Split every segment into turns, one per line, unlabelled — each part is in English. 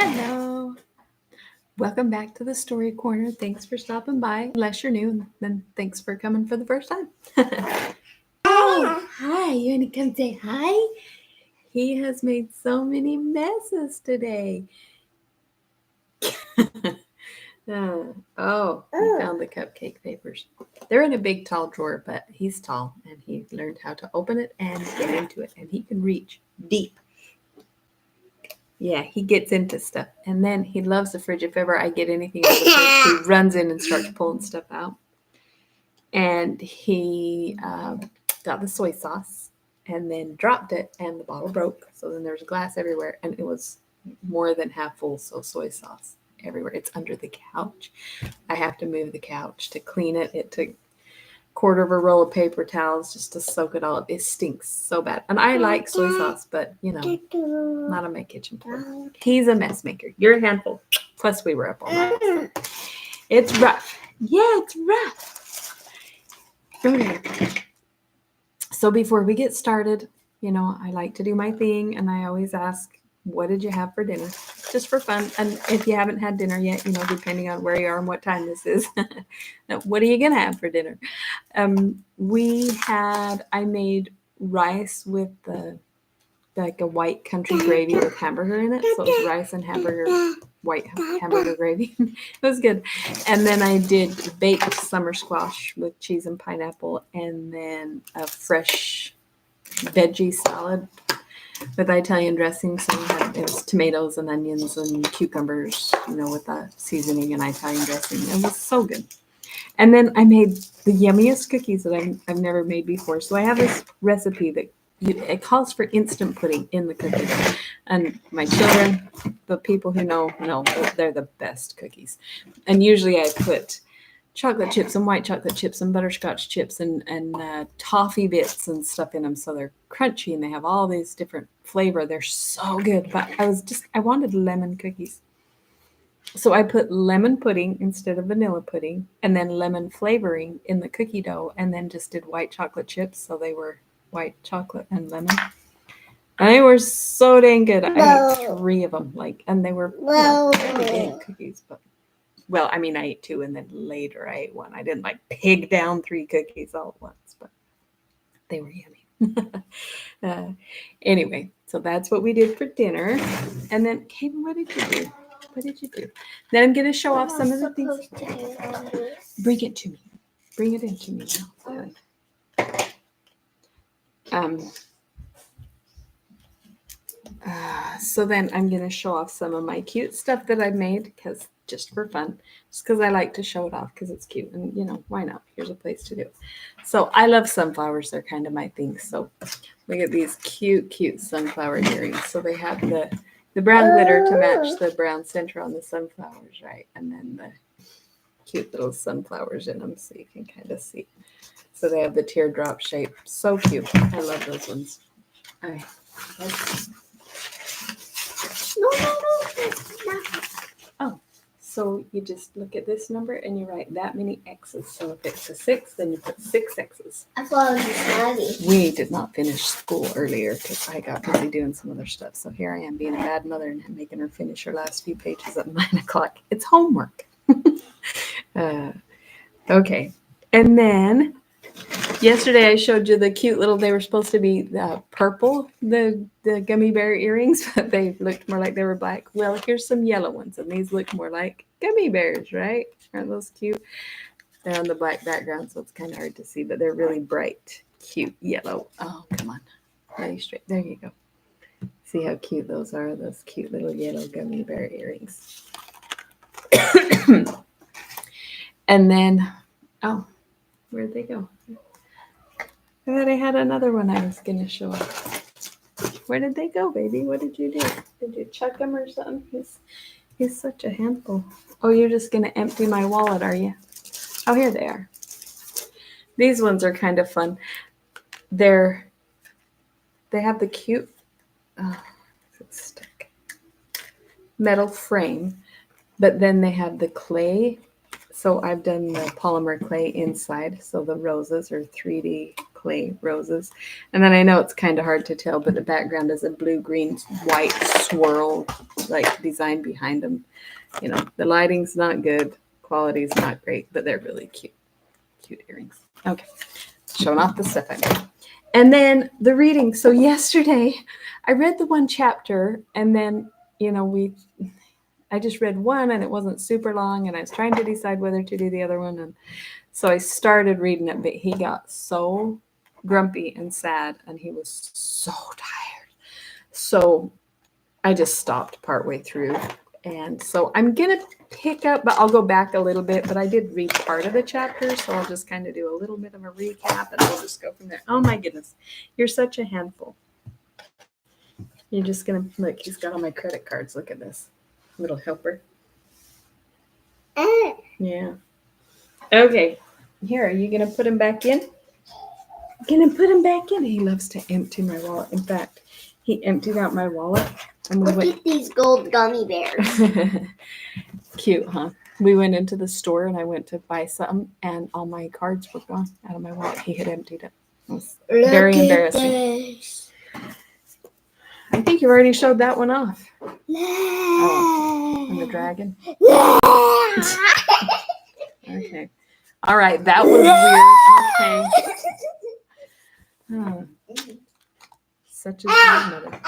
Hello. Welcome back to the Story Corner. Thanks for stopping by. Unless you're new, then thanks for coming for the first time. Hi. You want to come say hi? He has made so many messes today. He found the cupcake papers. They're in a big, tall drawer, but he's tall, and he learned how to open it and get into it, and he can reach deep. Yeah, he gets into stuff. And then he loves the fridge. If ever I get anything out of the fridge, he runs in and starts pulling stuff out. And he got the soy sauce and then dropped it, and the bottle broke. So then there's glass everywhere, and it was more than half full, so soy sauce everywhere. It's under the couch. I have to move the couch to clean it. It took quarter of a roll of paper towels just to soak it all up. It stinks so bad. And I like soy sauce, but not on my kitchen floor. He's a mess maker. You're a handful. Plus we were up all night. So. It's rough. Yeah, it's rough. Okay. So before we get started, I like to do my thing, and I always ask, what did you have for dinner? Just for fun. And if you haven't had dinner yet, depending on where you are and what time this is, what are you going to have for dinner? I made rice with like a white country gravy with hamburger in it. So it was rice and white hamburger gravy. It was good. And then I did baked summer squash with cheese and pineapple, and then a fresh veggie salad with Italian dressing. So it was tomatoes and onions and cucumbers, with the seasoning and Italian dressing. It was so good. And then I made the yummiest cookies that I've never made before. So I have this recipe that it calls for instant pudding in the cookie dough. And my children, the people who know, they're the best cookies. And usually I put chocolate chips and white chocolate chips and butterscotch chips and toffee bits and stuff in them, so they're crunchy and they have all these different flavor. They're so good. But I wanted lemon cookies, so I put lemon pudding instead of vanilla pudding, and then lemon flavoring in the cookie dough, and then just did white chocolate chips, so they were white chocolate and lemon. And they were so dang good. I ate 3 of them, and they were pretty big cookies, but. Well, I ate 2, and then later I ate 1. I didn't pig down 3 cookies all at once, but they were yummy. Anyway, so that's what we did for dinner. And then, Kaden, what did you do? Then I'm going to show off some of the things. Bring it to me. Bring it into me now. So then I'm going to show off some of my cute stuff that I made, just for fun, just because I like to show it off because it's cute, and why not? Here's a place to do it. So I love sunflowers. They're kind of my thing. So look at these cute sunflower earrings. So they have the brown glitter to match the brown center on the sunflowers, right? And then the cute little sunflowers in them, so you can kind of see. So they have the teardrop shape. So cute. I love those ones. All right. Oh, so you just look at this number and you write that many X's. So if it's a 6, then you put 6 X's.
I thought it was study.
We did not finish school earlier because I got busy doing some other stuff. So here I am being a bad mother and making her finish her last few pages at 9 o'clock. It's homework. Okay. And then yesterday I showed you the cute little, they were supposed to be purple, the gummy bear earrings, but they looked more like they were black. Well, here's some yellow ones, and these look more like gummy bears, right? Aren't those cute? They're on the black background, so it's kind of hard to see, but they're really bright, cute yellow. Oh, come on. Lay straight. There you go. See how cute those are, those cute little yellow gummy bear earrings. And then, where'd they go? I thought I had another one I was going to show off. Where did they go, baby? What did you do? Did you chuck them or something? He's such a handful. Oh, you're just going to empty my wallet, are you? Oh, here they are. These ones are kind of fun. They have the cute metal frame, but then they have the clay. So I've done the polymer clay inside. So the roses are 3D clay roses. And then I know it's kind of hard to tell, but the background is a blue-green white swirl like design behind them. The lighting's not good, quality's not great, but they're really cute. Cute earrings. Okay, showing off the stuff I made. And then the reading. So yesterday I read the one chapter, and then I just read one, and it wasn't super long, and I was trying to decide whether to do the other one. And so I started reading it, but he got so grumpy and sad, and he was so tired. So I just stopped partway through. And so I'm going to pick up, but I'll go back a little bit. But I did read part of the chapter, so I'll just kind of do a little bit of a recap, and we'll just go from there. Oh, my goodness. You're such a handful. You're just going to, look, he's got all my credit cards. Look at this. Little helper. Yeah. Okay. Here, are you going to put him back in? Going to put him back in. He loves to empty my wallet. In fact, he emptied out my wallet. And
Look at these gold gummy bears.
Cute, huh? We went into the store, and I went to buy something, and all my cards were gone out of my wallet. He had emptied it. It was very embarrassing.
This.
I think you already showed that one off. Oh, and the dragon. Okay. All right, that was weird. Okay. Oh. Such a grandmother.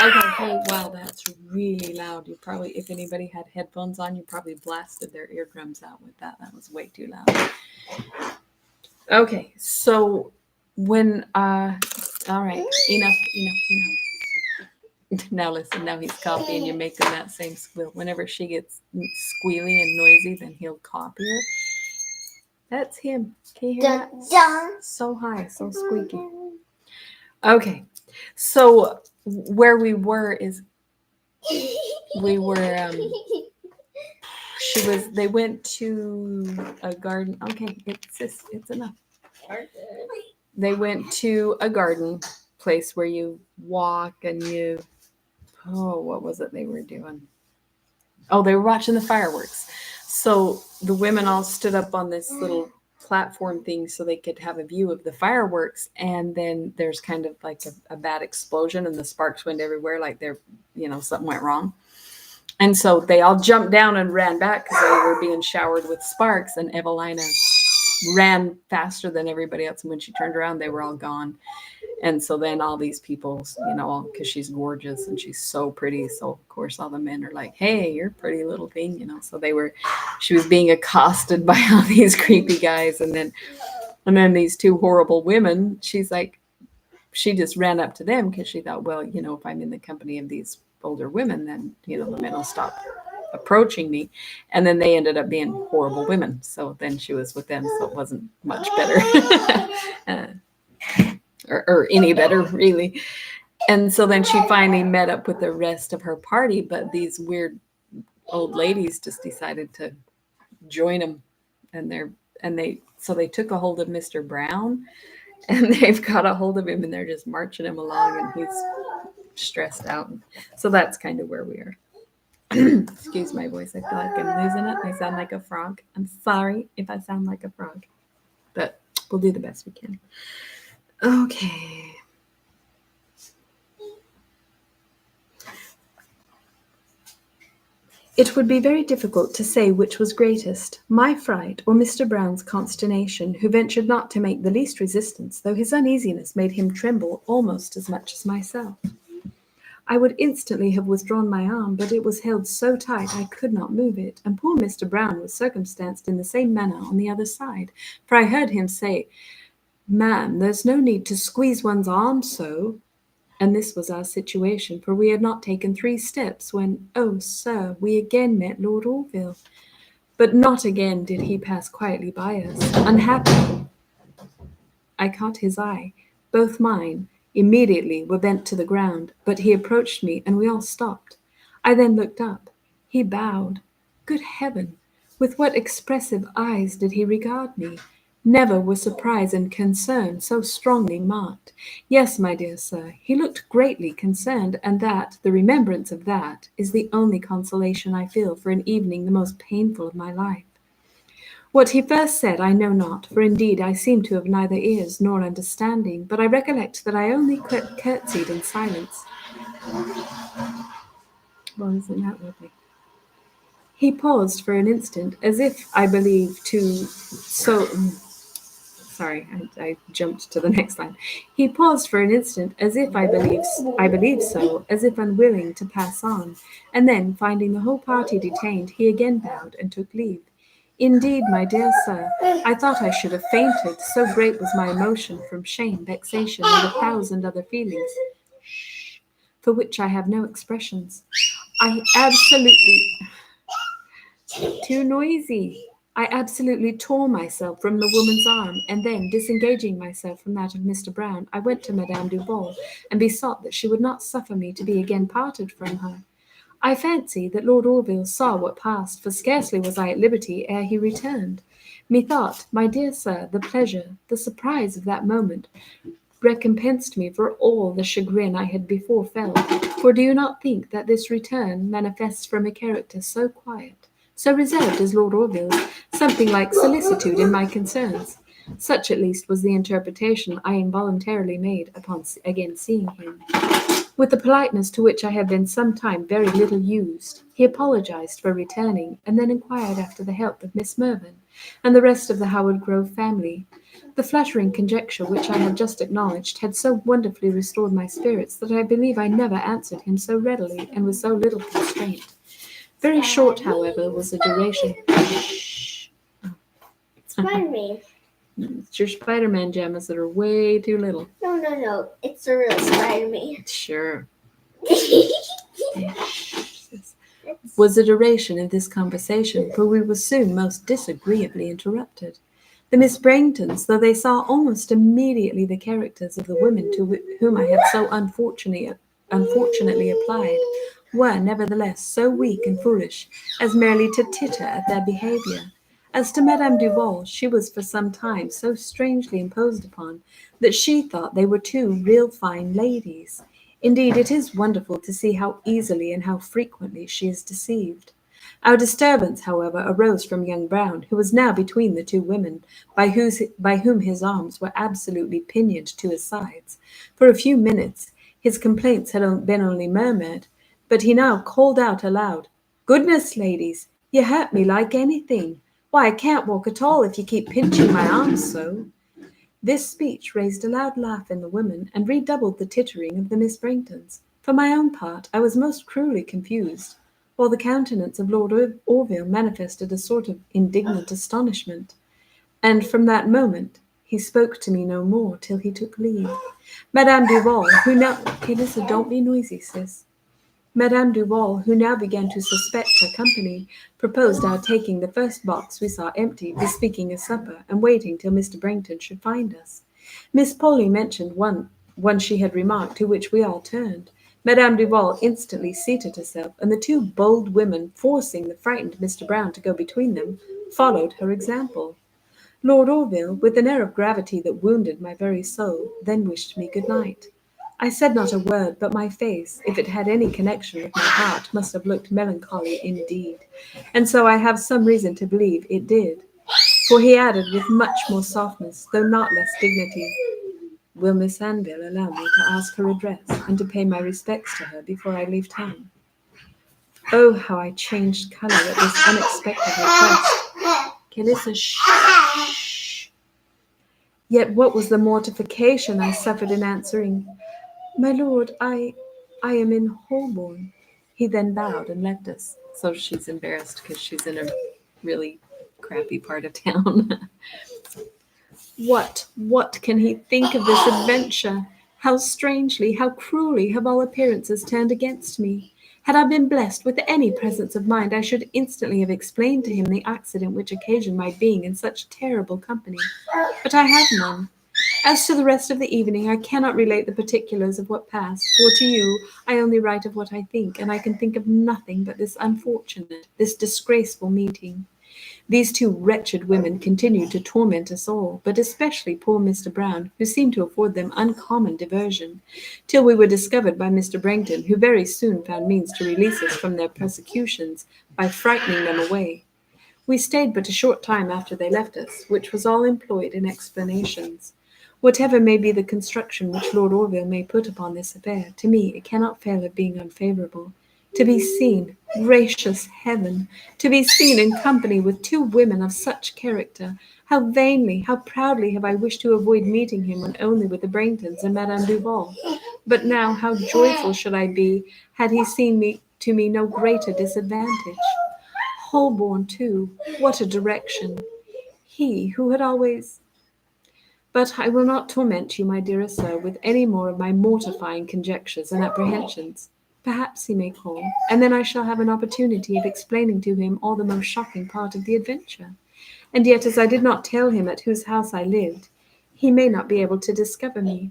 Okay, hey, wow, that's really loud. You probably, if anybody had headphones on, you probably blasted their eardrums out with that. That was way too loud. Okay, so when, all right, enough. Now listen, now he's copying you, making that same squeal. Whenever she gets squealy and noisy, then he'll copy her. That's him. Can you hear that? So high, so squeaky. Okay, so where we were is they went to a garden. Okay, it's enough. They went to a garden place where you walk and what was it they were doing? Oh, they were watching the fireworks. So the women all stood up on this little platform thing so they could have a view of the fireworks, and then there's kind of like a bad explosion, and the sparks went everywhere, like something went wrong. And so they all jumped down and ran back because they were being showered with sparks, and Evelina ran faster than everybody else, and when she turned around, they were all gone. And so then all these people, because she's gorgeous and she's so pretty. So of course all the men are like, hey, you're a pretty little thing, So she was being accosted by all these creepy guys. And then these two horrible women, she's like, she just ran up to them because she thought, well, if I'm in the company of these older women, then, the men will stop approaching me. And then they ended up being horrible women. So then she was with them. So it wasn't much better. Or any better, really. And so then she finally met up with the rest of her party, but these weird old ladies just decided to join them, and they took a hold of Mr. Brown, and they've got a hold of him, and they're just marching him along, and he's stressed out. So that's kind of where we are. Excuse my voice. I feel like I'm losing it. I sound like a frog. I'm sorry if I sound like a frog, but we'll do the best we can. Okay. It would be very difficult to say which was greatest, my fright or Mr. Brown's consternation, who ventured not to make the least resistance, though his uneasiness made him tremble almost as much as myself. I would instantly have withdrawn my arm, but it was held so tight I could not move it, and poor Mr. Brown was circumstanced in the same manner on the other side, for I heard him say, "Ma'am, there's no need to squeeze one's arm so." And this was our situation, for we had not taken 3 steps when, oh, sir, we again met Lord Orville. But not again did he pass quietly by us. Unhappily, I caught his eye. Both mine immediately were bent to the ground, but he approached me, and we all stopped. I then looked up. He bowed. Good heaven! With what expressive eyes did he regard me! Never were surprise and concern so strongly marked. Yes, my dear sir, he looked greatly concerned, and the remembrance of that, is the only consolation I feel for an evening the most painful of my life. What he first said I know not, for indeed I seem to have neither ears nor understanding, but I recollect that I only curtsied in silence. Well, isn't that lovely? He paused for an instant, as if, I believe, sorry, I jumped to the next line. He paused for an instant, as if I believe so, as if unwilling to pass on, and then, finding the whole party detained, he again bowed and took leave. Indeed, my dear sir, I thought I should have fainted, so great was my emotion from shame, vexation, and 1,000 other feelings, for which I have no expressions. I absolutely Too noisy. I absolutely tore myself from the woman's arm, and then, disengaging myself from that of Mr. Brown, I went to Madame Duval and besought that she would not suffer me to be again parted from her. I fancy that Lord Orville saw what passed, for scarcely was I at liberty ere he returned. Methought, my dear sir, the pleasure, the surprise of that moment recompensed me for all the chagrin I had before felt. For do you not think that this return manifests from a character so quiet, so reserved as Lord Orville's, something like solicitude in my concerns? Such at least was the interpretation I involuntarily made upon again seeing him. With the politeness to which I had been some time very little used, he apologized for returning, and then inquired after the health of Miss Mervyn and the rest of the Howard Grove family. The flattering conjecture which I have just acknowledged had so wonderfully restored my spirits that I believe I never answered him so readily and with so little constraint. Very short, however, was the duration.
Spider-Man.
It's your Spider-Man jammies that are way too little.
No. It's a real Spider-Man.
Sure. Was the duration of this conversation, for we were soon most disagreeably interrupted. The Miss Branghtons, though they saw almost immediately the characters of the women to whom I had so unfortunately applied, were nevertheless so weak and foolish as merely to titter at their behaviour. As to Madame Duval, she was for some time so strangely imposed upon that she thought they were two real fine ladies. Indeed, it is wonderful to see how easily and how frequently she is deceived. Our disturbance, however, arose from young Brown, who was now between the two women, by whom his arms were absolutely pinioned to his sides. For a few minutes his complaints had been only murmured, but he now called out aloud, "Goodness, ladies, you hurt me like anything. Why, I can't walk at all if you keep pinching my arms so." This speech raised a loud laugh in the women, and redoubled the tittering of the Miss Branghtons. For my own part, I was most cruelly confused, while the countenance of Lord Orville manifested a sort of indignant astonishment. And from that moment he spoke to me no more till he took leave. Madame Duval, who now Listen, don't be noisy, sis. Madame Duval, who now began to suspect her company, proposed our taking the first box we saw empty, bespeaking a supper, and waiting till Mr. Brangton should find us. Miss Polly mentioned one she had remarked, to which we all turned. Madame Duval instantly seated herself, and the two bold women, forcing the frightened Mr. Brown to go between them, followed her example. Lord Orville, with an air of gravity that wounded my very soul, then wished me good night. I said not a word, but my face, if it had any connection with my heart, must have looked melancholy indeed, and so I have some reason to believe it did. For he added with much more softness, though not less dignity, "Will Miss Anville allow me to ask her address, and to pay my respects to her before I leave town?" Oh, how I changed colour at this unexpected request. Calissa, shh. Yet what was the mortification I suffered in answering, "My lord, I am in Holborn." He then bowed and left us. So she's embarrassed because she's in a really crappy part of town. What can he think of this adventure? How strangely, how cruelly have all appearances turned against me. Had I been blessed with any presence of mind, I should instantly have explained to him the accident which occasioned my being in such terrible company. But I had none. As to the rest of the evening, I cannot relate the particulars of what passed, for to you I only write of what I think, and I can think of nothing but this unfortunate, this disgraceful meeting. These two wretched women continued to torment us all, but especially poor Mr. Brown, who seemed to afford them uncommon diversion, till we were discovered by Mr. Brangton, who very soon found means to release us from their persecutions by frightening them away. We stayed but a short time after they left us, which was all employed in explanations. Whatever may be the construction which Lord Orville may put upon this affair, to me it cannot fail of being unfavourable. To be seen, gracious heaven, to be seen in company with two women of such character, how vainly, how proudly have I wished to avoid meeting him when only with the Braintons and Madame Duval. But now how joyful should I be had he seen me to me no greater disadvantage. Holborn, too, what a direction! He who had always... But I will not torment you, my dearest sir, with any more of my mortifying conjectures and apprehensions. Perhaps he may call, and then I shall have an opportunity of explaining to him all the most shocking part of the adventure. And yet, as I did not tell him at whose house I lived, he may not be able to discover me.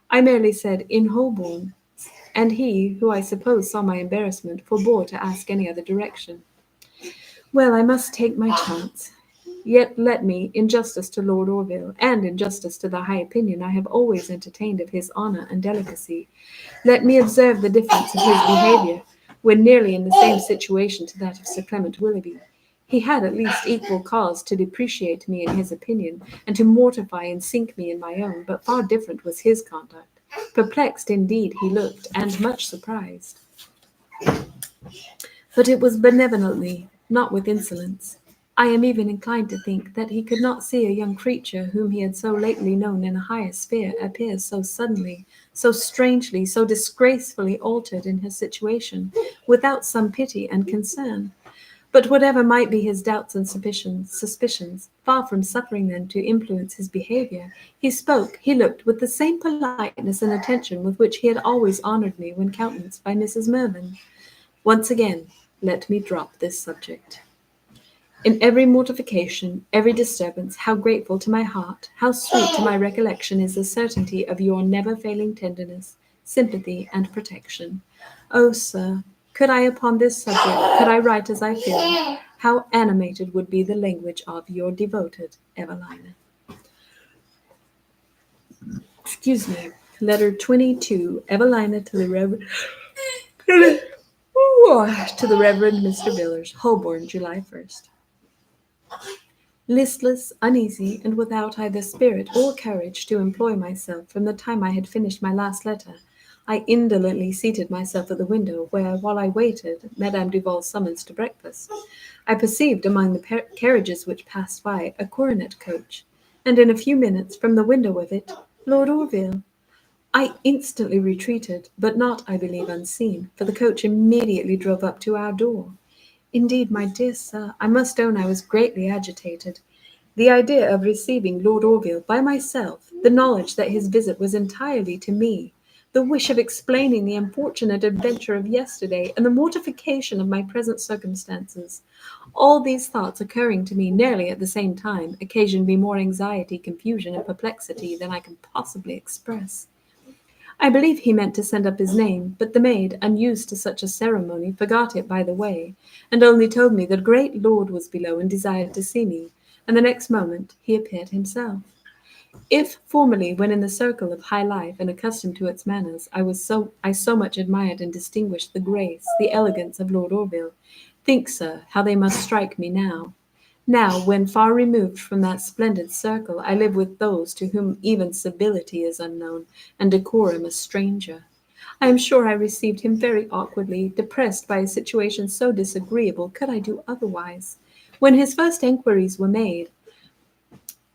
I merely said in Holborn, and he, who I suppose saw my embarrassment, forbore to ask any other direction. Well, I must take my chance. Yet let me, in justice to Lord Orville, and in justice to the high opinion I have always entertained of his honour and delicacy, let me observe the difference of his behaviour, when nearly in the same situation to that of Sir Clement Willoughby. He had at least equal cause to depreciate me in his opinion, and to mortify and sink me in my own, but far different was his conduct. Perplexed indeed he looked, and much surprised. But it was benevolently, not with insolence. I am even inclined to think that he could not see a young creature whom he had so lately known in a higher sphere appear so suddenly, so strangely, so disgracefully altered in his situation, without some pity and concern. But whatever might be his doubts and suspicions, far from suffering them to influence his behaviour, he spoke, he looked with the same politeness and attention with which he had always honoured me when countenanced by Mrs. Mervyn. Once again, let me drop this subject. In every mortification, every disturbance, how grateful to my heart, how sweet to my recollection is the certainty of your never-failing tenderness, sympathy, and protection. Oh, sir, could I upon this subject, could I write as I feel, how animated would be the language of your devoted Evelina. Excuse me. Letter 22, Evelina to the Reverend... to the Reverend Mr. Villars, Holborn, July 1st. Listless, uneasy, and without either spirit or courage to employ myself from the time I had finished my last letter, I indolently seated myself at the window, where, while I waited Madame Duval's summons to breakfast, I perceived among the carriages which passed by a coronet coach, and in a few minutes, from the window of it, Lord Orville. I instantly retreated, but not, I believe, unseen, for the coach immediately drove up to our door. Indeed, my dear sir, I must own I was greatly agitated. The idea of receiving Lord Orville by myself, the knowledge that his visit was entirely to me, the wish of explaining the unfortunate adventure of yesterday, and the mortification of my present circumstances, all these thoughts occurring to me nearly at the same time, occasioned me more anxiety, confusion, and perplexity than I can possibly express. I believe he meant to send up his name, but the maid, unused to such a ceremony, forgot it by the way, and only told me that a great lord was below and desired to see me, and the next moment he appeared himself. If formerly, when in the circle of high life and accustomed to its manners, I so much admired and distinguished the grace, the elegance of Lord Orville, think, sir, how they must strike me now. Now, when far removed from that splendid circle, I live with those to whom even civility is unknown, and decorum a stranger. I am sure I received him very awkwardly, depressed by a situation so disagreeable. Could I do otherwise? When his first enquiries were made,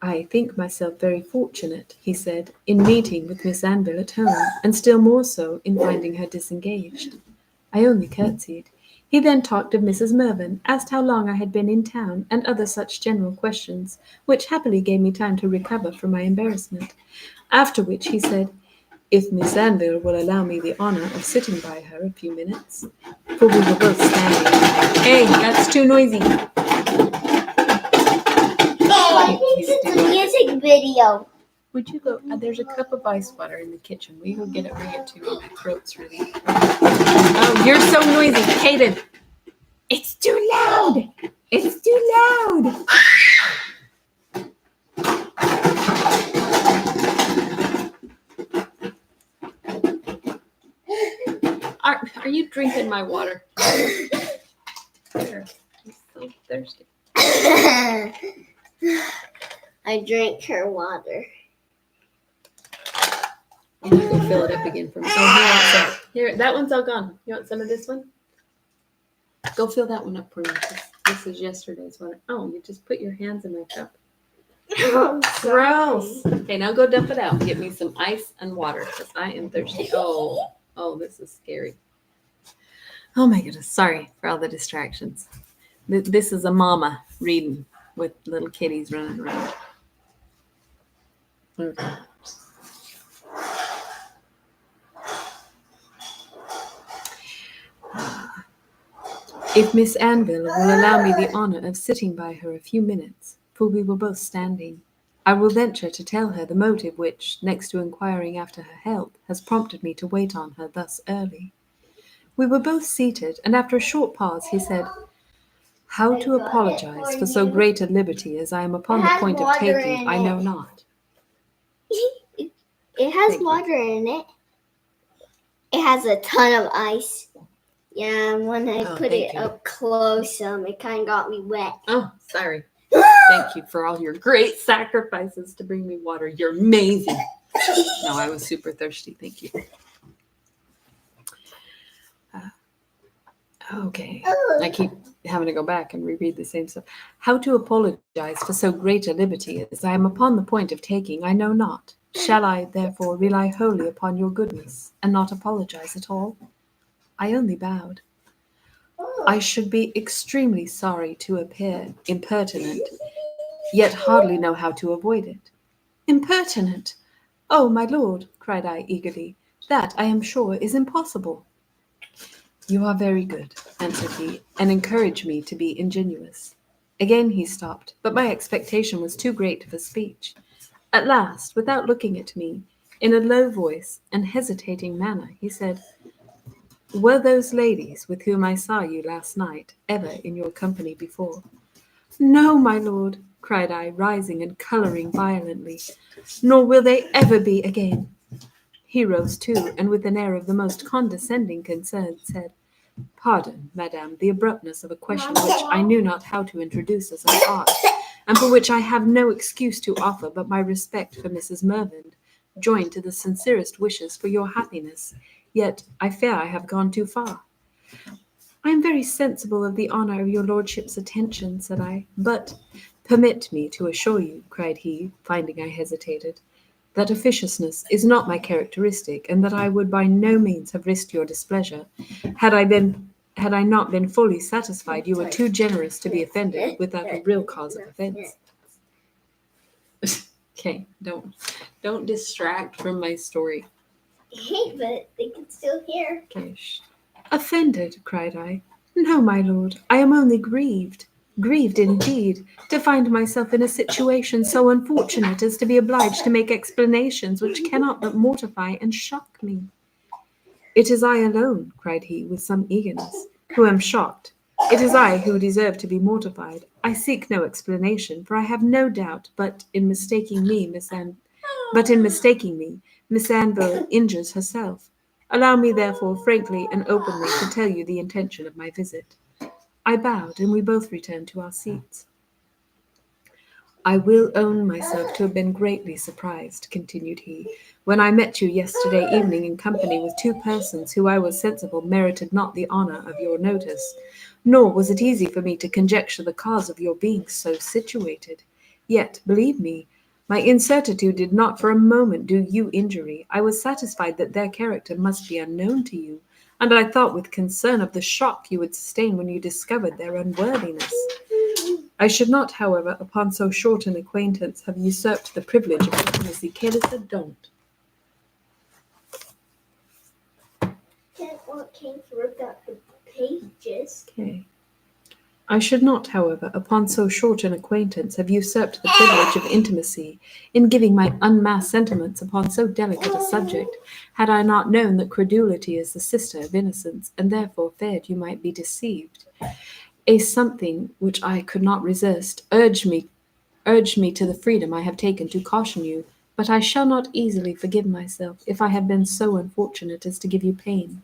I think myself very fortunate, he said, in meeting with Miss Anville at home, and still more so in finding her disengaged. I only curtsied. He then talked of Mrs. Mervyn, asked how long I had been in town, and other such general questions, which happily gave me time to recover from my embarrassment. After which he said, if Miss Anville will allow me the honour of sitting by her a few minutes, for we were both standing. Hey, that's too noisy.
This is a music video.
Would you go? There's a cup of ice water in the kitchen. Will you go get it? Bring it to me. My throat's really... Oh, you're so noisy, Kaden. It's too loud. It's too loud. Are you drinking my water? There. I'm so thirsty.
I drank her water.
I'm gonna go fill it up again for me. Oh, here, here, that one's all gone. You want some of this one? Go fill that one up for me. This is yesterday's one. Oh, you just put your hands in my cup. Gross. Okay, now go dump it out. Get me some ice and water because I am thirsty. Oh, this is scary. Oh my goodness. Sorry for all the distractions. This is a mama reading with little kitties running around. Okay. If Miss Anville will allow me the honor of sitting by her a few minutes, for we were both standing, I will venture to tell her the motive which, next to inquiring after her health, has prompted me to wait on her thus early. We were both seated, and after a short pause he said, "How to apologize for so great a liberty as I am upon the point of taking, I know not."
It has water in it. It has a ton of ice. Yeah, when I put it up close, it kind of got me wet.
Oh, sorry. Thank you for all your great sacrifices to bring me water. You're amazing. No, I was super thirsty. Thank you. Okay. I keep having to go back and reread the same stuff. How to apologize for so great a liberty as I am upon the point of taking, I know not. Shall I, therefore, rely wholly upon your goodness, and not apologize at all? I only bowed. I should be extremely sorry to appear impertinent, yet hardly know how to avoid it. Impertinent! Oh, my lord, cried I eagerly, that, I am sure, is impossible. You are very good, answered he, and encouraged me to be ingenuous. Again he stopped, but my expectation was too great for speech. At last, without looking at me, in a low voice and hesitating manner, he said, "Were those ladies with whom I saw you last night ever in your company before?" "No, my lord," cried I, rising and colouring violently, "nor will they ever be again." He rose too, and with an air of the most condescending concern said, "Pardon, madame, the abruptness of a question which I knew not how to introduce as I ought, and for which I have no excuse to offer but my respect for Mrs. Mervyn, joined to the sincerest wishes for your happiness. Yet I fear I have gone too far." "I am very sensible of the honour of your lordship's attention," said I, "but—" "Permit me to assure you," cried he, finding I hesitated, "that officiousness is not my characteristic, and that I would by no means have risked your displeasure, had I not been fully satisfied you were too generous to be offended without a real cause of offence." Okay, don't distract from my story.
Hey, but they can still hear.
Okay, "Offended," cried I. "No, my lord, I am only grieved indeed, to find myself in a situation so unfortunate as to be obliged to make explanations which cannot but mortify and shock me." "It is I alone," cried he, with some eagerness, "who am shocked. It is I who deserve to be mortified. I seek no explanation, for I have no doubt but in mistaking me, Miss Anville injures herself. Allow me, therefore, frankly and openly to tell you the intention of my visit." I bowed, and we both returned to our seats. "I will own myself to have been greatly surprised," continued he, "when I met you yesterday evening in company with two persons who I was sensible merited not the honour of your notice, nor was it easy for me to conjecture the cause of your being so situated. Yet, believe me, my incertitude did not for a moment do you injury. I was satisfied that their character must be unknown to you, and I thought with concern of the shock you would sustain when you discovered their unworthiness. I should not, however, upon so short an acquaintance, have usurped the privilege of intimacy. Careless, don't.
Came through the pages.
Okay. I should not, however, upon so short an acquaintance, have usurped the privilege of intimacy in giving my unmasked sentiments upon so delicate a subject, had I not known that credulity is the sister of innocence, and therefore feared you might be deceived. A something which I could not resist urged me to the freedom I have taken to caution you, but I shall not easily forgive myself if I have been so unfortunate as to give you pain.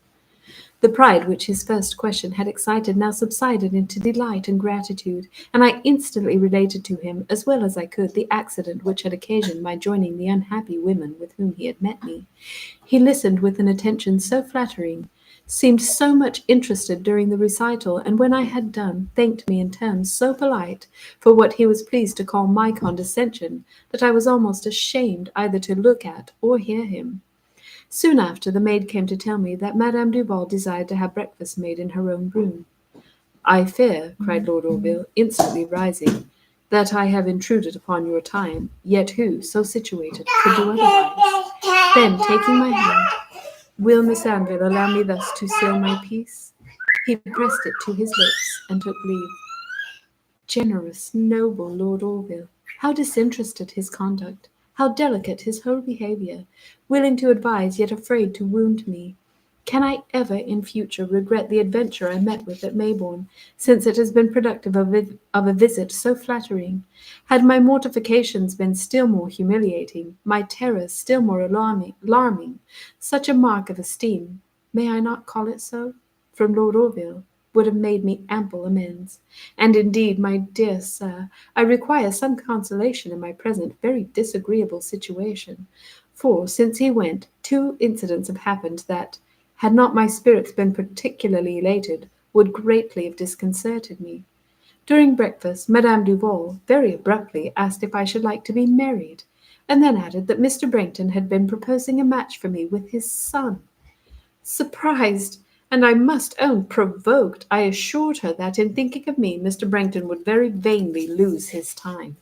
The pride which his first question had excited now subsided into delight and gratitude, and I instantly related to him, as well as I could, the accident which had occasioned my joining the unhappy women with whom he had met me. He listened with an attention so flattering, seemed so much interested during the recital, and when I had done, thanked me in terms so polite for what he was pleased to call my condescension, that I was almost ashamed either to look at or hear him. Soon after, the maid came to tell me that Madame Duval desired to have breakfast made in her own room. I fear, cried Lord Orville, instantly rising, that I have intruded upon your time, yet who, so situated, could do otherwise? Then, taking my hand, will Miss Anville allow me thus to seal my peace? He pressed it to his lips and took leave. Generous, noble Lord Orville! How disinterested his conduct! How delicate his whole behaviour! Willing to advise, yet afraid to wound me. Can I ever in future regret the adventure I met with at Maybourne, since it has been productive of a visit so flattering? Had my mortifications been still more humiliating, my terrors still more alarming, such a mark of esteem, may I not call it so, from Lord Orville, would have made me ample amends. And indeed, my dear sir, I require some consolation in my present very disagreeable situation. For, since he went, 2 incidents have happened that, had not my spirits been particularly elated, would greatly have disconcerted me. During breakfast, Madame Duval very abruptly asked if I should like to be married, and then added that Mr. Brangton had been proposing a match for me with his son. Surprised, and I must own provoked, I assured her that in thinking of me, Mr. Brangton would very vainly lose his time.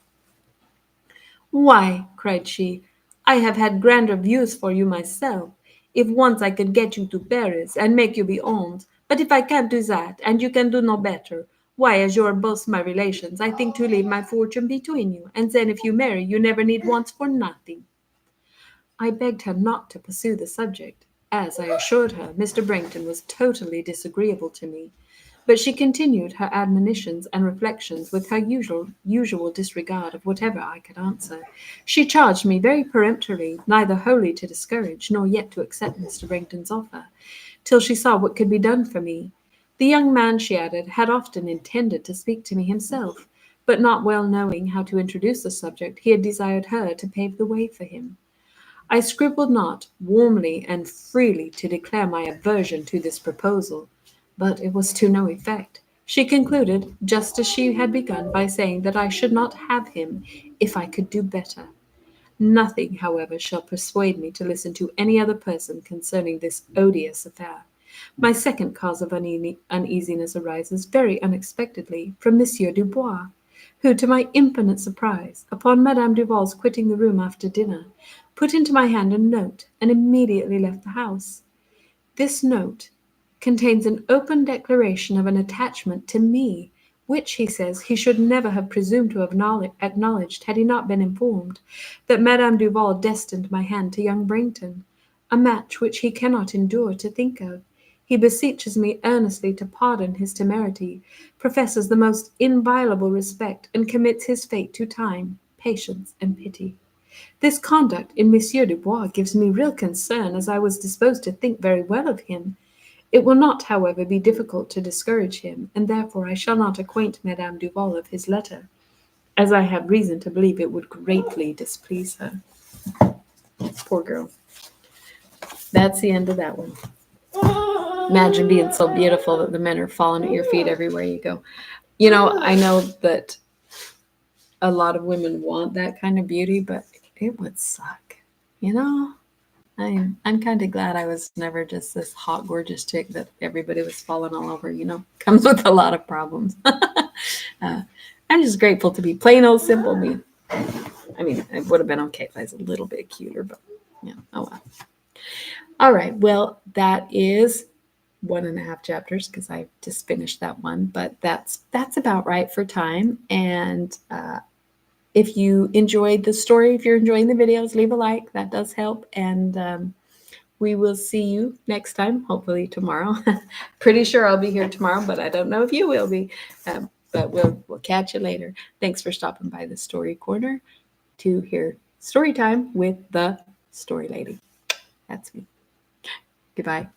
Why, cried she, I have had grander views for you myself, if once I could get you to Paris, and make you be owned. But if I can't do that, and you can do no better, why, as you are both my relations, I think to leave my fortune between you, and then if you marry, you never need want for nothing. I begged her not to pursue the subject, as, I assured her, Mr. Brangton was totally disagreeable to me, but she continued her admonitions and reflections with her usual disregard of whatever I could answer. She charged me very peremptorily neither wholly to discourage nor yet to accept Mr. Brangton's offer, till she saw what could be done for me. The young man, she added, had often intended to speak to me himself, but not well knowing how to introduce the subject, he had desired her to pave the way for him. I scrupled not, warmly and freely, to declare my aversion to this proposal, but it was to no effect. She concluded, just as she had begun, by saying that I should not have him if I could do better. Nothing, however, shall persuade me to listen to any other person concerning this odious affair. My second cause of uneasiness arises very unexpectedly from Monsieur Dubois, who, to my infinite surprise, upon Madame Duval's quitting the room after dinner, put into my hand a note and immediately left the house. This note contains an open declaration of an attachment to me, which, he says, he should never have presumed to have acknowledged had he not been informed that Madame Duval destined my hand to young Brangton, a match which he cannot endure to think of. He beseeches me earnestly to pardon his temerity, professes the most inviolable respect, and commits his fate to time, patience, and pity. This conduct in Monsieur Dubois gives me real concern, as I was disposed to think very well of him. It will not, however, be difficult to discourage him, and therefore I shall not acquaint Madame Duval of his letter, as I have reason to believe it would greatly displease her. Poor girl. That's the end of that one. Imagine being so beautiful that the men are falling at your feet everywhere you go. You know, I know that a lot of women want that kind of beauty, but it would suck. You know, I'm kind of glad I was never just this hot, gorgeous chick that everybody was falling all over. You know, comes with a lot of problems. I'm just grateful to be plain old simple me. I mean, it would have been okay if I was a little bit cuter, but yeah, oh well. All right, well, that is 1.5 chapters because I just finished that one, but that's about right for time. And if you enjoyed the story, if you're enjoying the videos, leave a like. That does help. And we will see you next time, hopefully tomorrow. Pretty sure I'll be here tomorrow, but I don't know if you will be. But we'll catch you later. Thanks for stopping by the Story Corner to hear story time with the Story Lady. That's me. Goodbye.